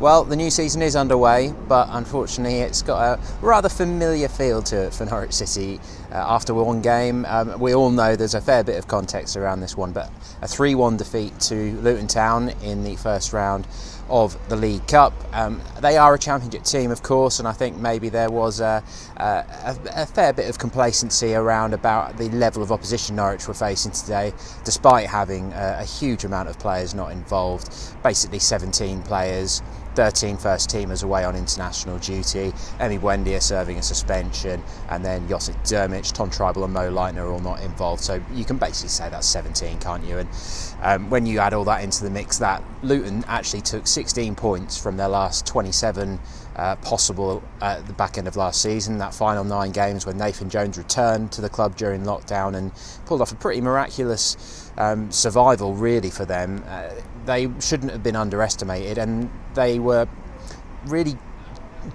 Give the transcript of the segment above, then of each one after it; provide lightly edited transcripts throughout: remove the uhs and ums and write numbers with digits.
Well, the new season is underway, but unfortunately it's got a rather familiar feel to it for Norwich City after one game. We all know there's a fair bit of context around this one, but a 3-1 defeat to Luton Town in the first round of the League Cup. They are a championship team, of course, and I think maybe there was a fair bit of complacency around about the level of opposition Norwich were facing today, despite having a huge amount of players not involved, basically 17 players. 13 first teamers away on international duty, Emi Buendia serving a suspension, and then Josip Drmic, Tom Tribal and Mo Leitner are all not involved. So you can basically say that's 17, can't you? And when you add all that into the mix, that Luton actually took 16 points from their last 27 possible at the back end of last season, that final 9 games when Nathan Jones returned to the club during lockdown and pulled off a pretty miraculous survival really for them. They shouldn't have been underestimated, and they were really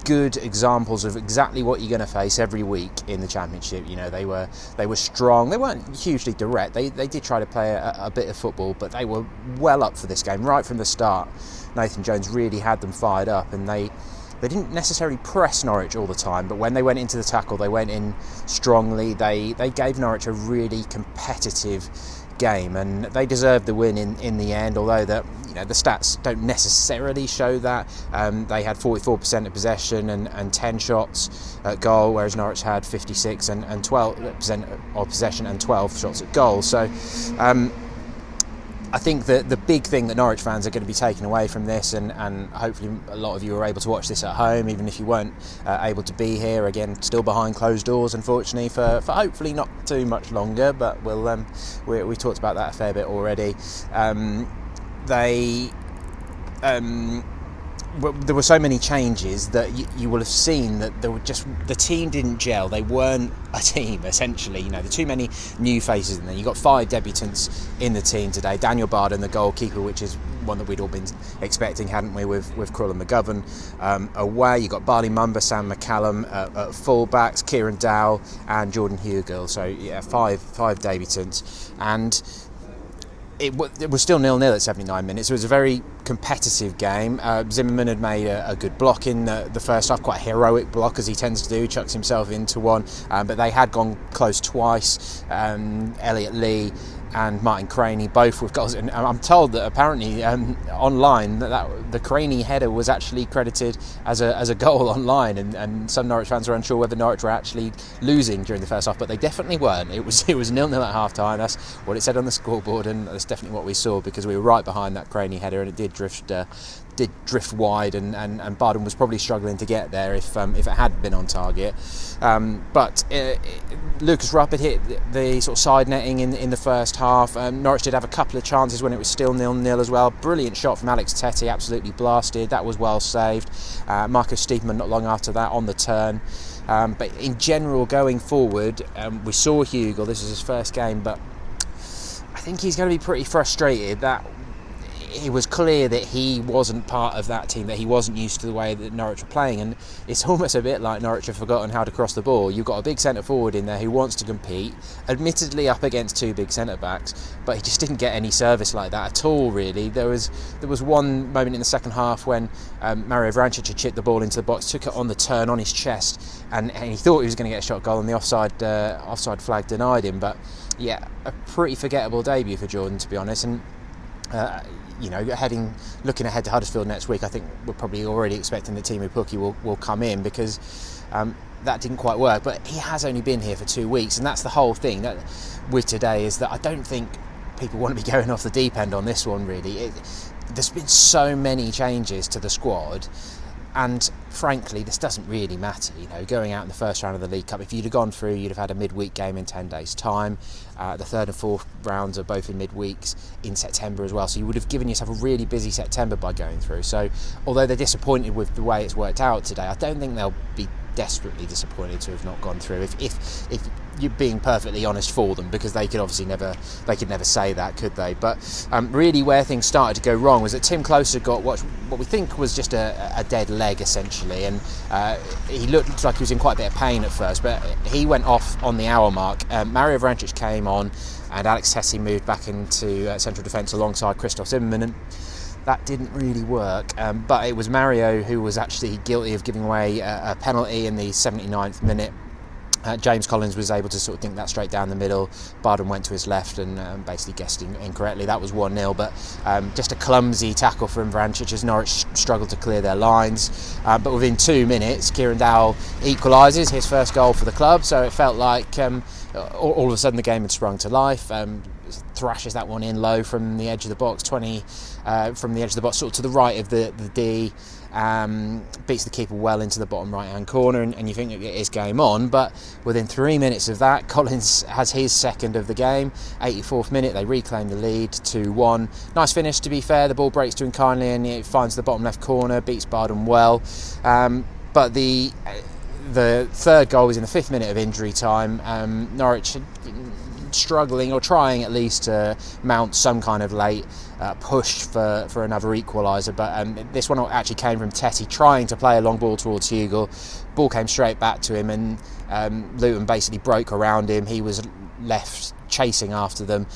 good examples of exactly what you're going to face every week in the Championship. You know, they were strong. They weren't hugely direct. They did try to play a bit of football, but they were well up for this game right from the start. Nathan Jones really had them fired up, and they didn't necessarily press Norwich all the time, but when they went into the tackle, they went in strongly. They gave Norwich a really competitive game, and they deserved the win in the end, although the stats don't necessarily show that. They had 44% of possession and 10 shots at goal, whereas Norwich had 56 and 12% of possession and 12 shots at goal. So I think that the big thing that Norwich fans are going to be taking away from this, and hopefully a lot of you are able to watch this at home, even if you weren't able to be here, again, still behind closed doors, unfortunately, for hopefully not too much longer, but we talked about that a fair bit already. There were so many changes that you will have seen that the team didn't gel. They weren't a team, essentially. You know, there are too many new faces in there. You've got 5 debutants in the team today. Daniel Barden, the goalkeeper, which is one that we'd all been expecting, hadn't we, with Krull and McGovern away. You've got Barley Mumba, Sam McCallum at full-backs, Kieran Dowell and Jordan Hugill. So, yeah, five debutants. And it was still 0-0 at 79 minutes. It was a very competitive game. Zimmerman had made a good block in the first half, quite a heroic block as he tends to do, chucks himself into one, but they had gone close twice. Elliot Lee and Martin Craney, both with goals, and I'm told that apparently online that the Craney header was actually credited as a goal online, and some Norwich fans were unsure whether Norwich were actually losing during the first half, but they definitely weren't. It was 0-0 at half time. That's what it said on the scoreboard, and that's definitely what we saw, because we were right behind that Craney header, and it did drift wide, and Barden was probably struggling to get there if it had been on target. But Lucas Rupp had hit the sort of side netting in the first half. Norwich did have a couple of chances when it was still 0-0 as well. Brilliant shot from Alex Tettey, absolutely blasted. That was well saved. Marco Stiepermann not long after that on the turn. But in general, going forward, we saw Hugill. This is his first game, but I think he's going to be pretty frustrated that it was clear that he wasn't part of that team, that he wasn't used to the way that Norwich were playing, and it's almost a bit like Norwich have forgotten how to cross the ball. You've got a big centre forward in there who wants to compete, admittedly up against 2 big centre backs, but he just didn't get any service like that at all, really. There was one moment in the second half when Mario Vrancic had chipped the ball into the box, took it on the turn on his chest, and he thought he was going to get a shot goal, and the offside flag denied him. But yeah, a pretty forgettable debut for Jordan, to be honest. And looking ahead to Huddersfield next week, I think we're probably already expecting that Teemu Pukki will come in, because that didn't quite work. But he has only been here for 2 weeks, and that's the whole thing that with today, is that I don't think people want to be going off the deep end on this one, really. There's been so many changes to the squad, and frankly, this doesn't really matter. You know, going out in the first round of the League Cup, if you'd have gone through, you'd have had a midweek game in 10 days' time. The third and fourth rounds are both in midweeks in September as well, so you would have given yourself a really busy September by going through. So although they're disappointed with the way it's worked out today, I don't think they'll be desperately disappointed to have not gone through, if you're being perfectly honest for them, because they could never say that, could they? But really where things started to go wrong was that Tim Closer got what we think was just a dead leg, essentially, and he looked like he was in quite a bit of pain at first, but he went off on the hour mark. Mario Vrancic came on, and Alex Tettey moved back into central defence alongside Christoph Zimmermann, and that didn't really work. But it was Mario who was actually guilty of giving away a penalty in the 79th minute. James Collins was able to sort of think that straight down the middle. Barden went to his left and basically guessed incorrectly. That was 1-0, but just a clumsy tackle from Vrancic as Norwich struggled to clear their lines. But within 2 minutes, Kieran Dowell equalises, his first goal for the club, so it felt like all of a sudden the game had sprung to life. Thrashes that one in low from the edge of the box, from the edge of the box, sort of to the right of the D. Beats the keeper well into the bottom right hand corner, and you think it is game on, but within 3 minutes of that, Collins has his second of the game. 84th minute, they reclaim the lead 2-1. Nice finish, to be fair. The ball breaks to him kindly and it finds the bottom left corner, beats Barden well, but the third goal was in the 5th minute of injury time. Norwich struggling, or trying at least, to mount some kind of late push for another equaliser, but this one actually came from Tetty trying to play a long ball towards Hugill. Ball came straight back to him, and Luton basically broke around him. He was left chasing after them.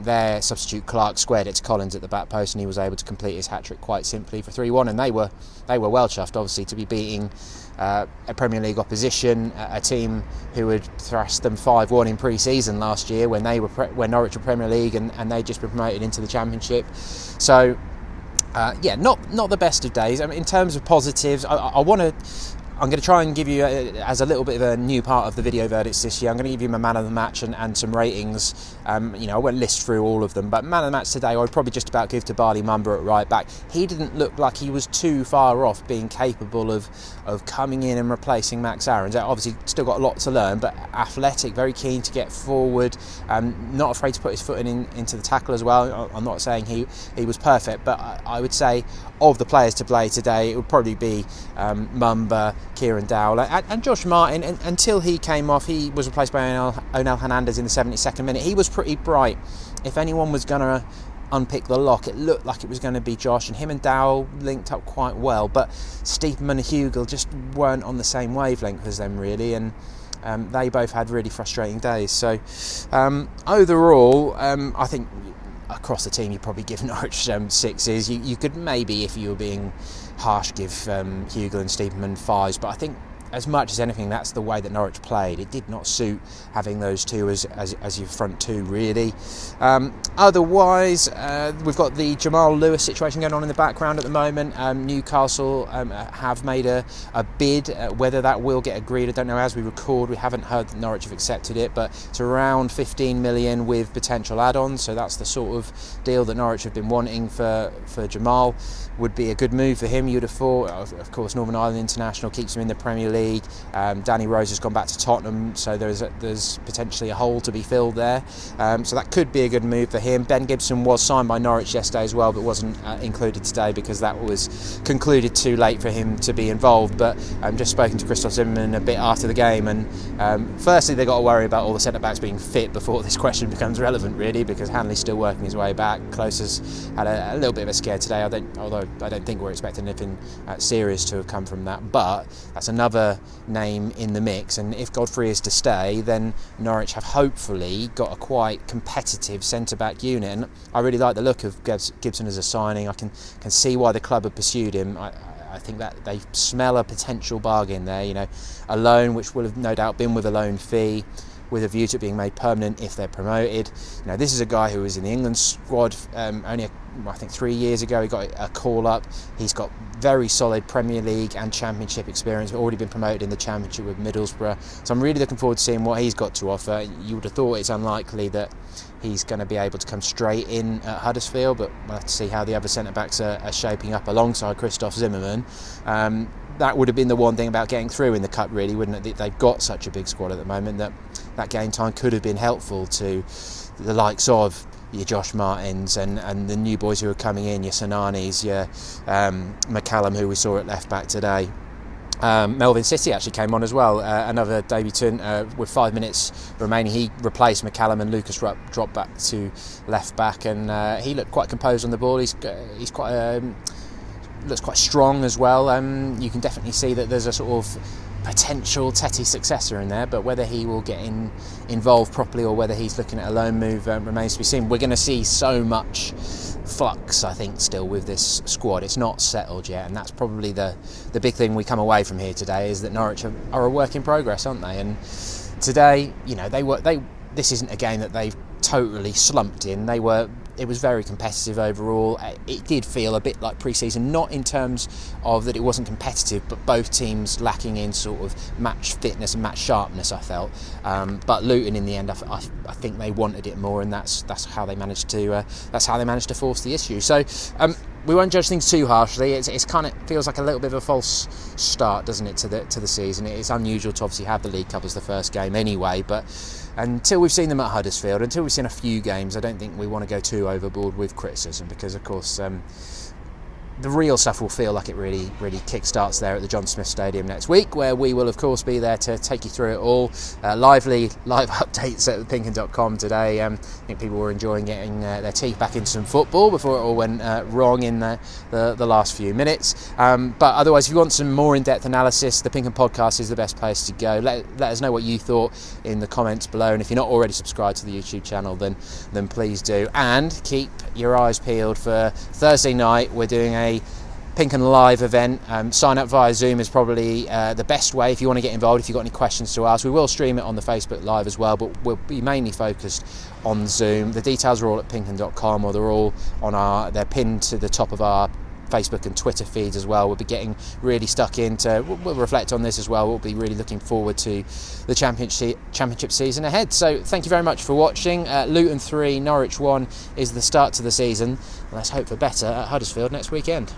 Their substitute Clark squared it to Collins at the back post, and he was able to complete his hat-trick quite simply for 3-1, and they were well chuffed, obviously, to be beating a Premier League opposition, a team who had thrashed them 5-1 in pre-season last year when Norwich were Premier League and they'd just been promoted into the Championship. So not the best of days. I mean, in terms of positives, I'm going to try and give you, as a little bit of a new part of the video verdicts this year, I'm going to give you my man of the match and some ratings. I won't list through all of them, but man of the match today I would probably just about give to Barley Mumba at right back. He didn't look like he was too far off being capable of coming in and replacing Max Aarons. Obviously still got a lot to learn, but athletic, very keen to get forward, not afraid to put his foot into the tackle as well. I'm not saying he was perfect, but I would say of the players to play today, it would probably be Mumba, Kieran Dowell and Josh Martin. And until he came off, he was replaced by Onel Hernandez in the 72nd minute. He was pretty bright. If anyone was going to unpick the lock, it looked like it was going to be Josh, and him and Dowell linked up quite well, but Steepman and Hugill just weren't on the same wavelength as them really, and they both had really frustrating days. So overall, I think across the team you'd probably give Norwich 6s. You could maybe, if you were being harsh, give Hugill and Steepman 5s, but I think as much as anything, that's the way that Norwich played. It did not suit having those two as your front two, really. Otherwise, we've got the Jamal Lewis situation going on in the background at the moment. Newcastle have made a bid. Whether that will get agreed, I don't know. As we record, we haven't heard that Norwich have accepted it, but it's around 15 million with potential add-ons. So that's the sort of deal that Norwich have been wanting for Jamal. Would be a good move for him, you'd have thought. Of course, Northern Ireland international keeps him in the Premier League. Danny Rose has gone back to Tottenham, so there's potentially a hole to be filled there. So that could be a good move for him. Ben Gibson was signed by Norwich yesterday as well, but wasn't included today because that was concluded too late for him to be involved. But I've just spoken to Christoph Zimmermann a bit after the game, and firstly they've got to worry about all the centre-backs being fit before this question becomes relevant, really, because Hanley's still working his way back. Close has had a little bit of a scare today, although I don't think we're expecting anything serious to have come from that, but that's another name in the mix, and if Godfrey is to stay, then Norwich have hopefully got a quite competitive centre-back unit, and I really like the look of Gibson as a signing. I can see why the club have pursued him. I think that they smell a potential bargain there, a loan which will have no doubt been with a loan fee, with a view to it being made permanent if they're promoted. This is a guy who was in the England squad only I think 3 years ago. He got a call up. He's got very solid Premier League and Championship experience. Already been promoted in the Championship with Middlesbrough. So I'm really looking forward to seeing what he's got to offer. You would have thought it's unlikely that he's going to be able to come straight in at Huddersfield, but we'll have to see how the other centre-backs are shaping up alongside Christoph Zimmermann. That would have been the one thing about getting through in the Cup, really, wouldn't it? They've got such a big squad at the moment that game time could have been helpful to the likes of your Josh Martins and the new boys who are coming in, your Sananis, your McCallum, who we saw at left back today. Melvin City actually came on as well, another debutant with 5 minutes remaining. He replaced McCallum, and Lucas Rupp dropped back to left back, and he looked quite composed on the ball. He's quite looks quite strong as well. You can definitely see that there's a sort of potential Tetty successor in there, but whether he will get involved properly or whether he's looking at a loan move remains to be seen. We're going to see so much flux, I think, still with this squad. It's not settled yet, and that's probably the big thing we come away from here today, is that Norwich are a work in progress, aren't they? And today, this isn't a game that they've totally slumped in. It was very competitive overall. It did feel a bit like pre-season, not in terms of that it wasn't competitive, but both teams lacking in sort of match fitness and match sharpness, I felt. But Luton, in the end, I think they wanted it more, and that's how they managed to force the issue. So we won't judge things too harshly. It's kind of feels like a little bit of a false start, doesn't it, to the season? It's unusual to obviously have the League Cup as the first game anyway, but until we've seen them at Huddersfield, until we've seen a few games, I don't think we want to go too overboard with criticism, because of course the real stuff will feel like it really kick-starts there at the John Smith Stadium next week, where we will of course be there to take you through it all. Live updates at pinkun.com today. I think people were enjoying getting their teeth back into some football before it all went wrong in the last few minutes. But otherwise, if you want some more in-depth analysis, the Pinkun podcast is the best place to go. Let us know what you thought in the comments below, and if you're not already subscribed to the YouTube channel, then please do, and keep your eyes peeled for Thursday night. We're doing a Pinkun Live event. Sign up via Zoom is probably the best way if you want to get involved, if you've got any questions to ask. We will stream it on the Facebook Live as well, but we'll be mainly focused on Zoom. The details are all at pinkun.com, or they're all they're pinned to the top of our Facebook and Twitter feeds as well. We'll be getting really stuck into, we'll reflect on this as well. We'll be really looking forward to the championship season ahead. So thank you very much for watching. Luton 3, Norwich 1 is the start to the season. Let's hope for better at Huddersfield next weekend.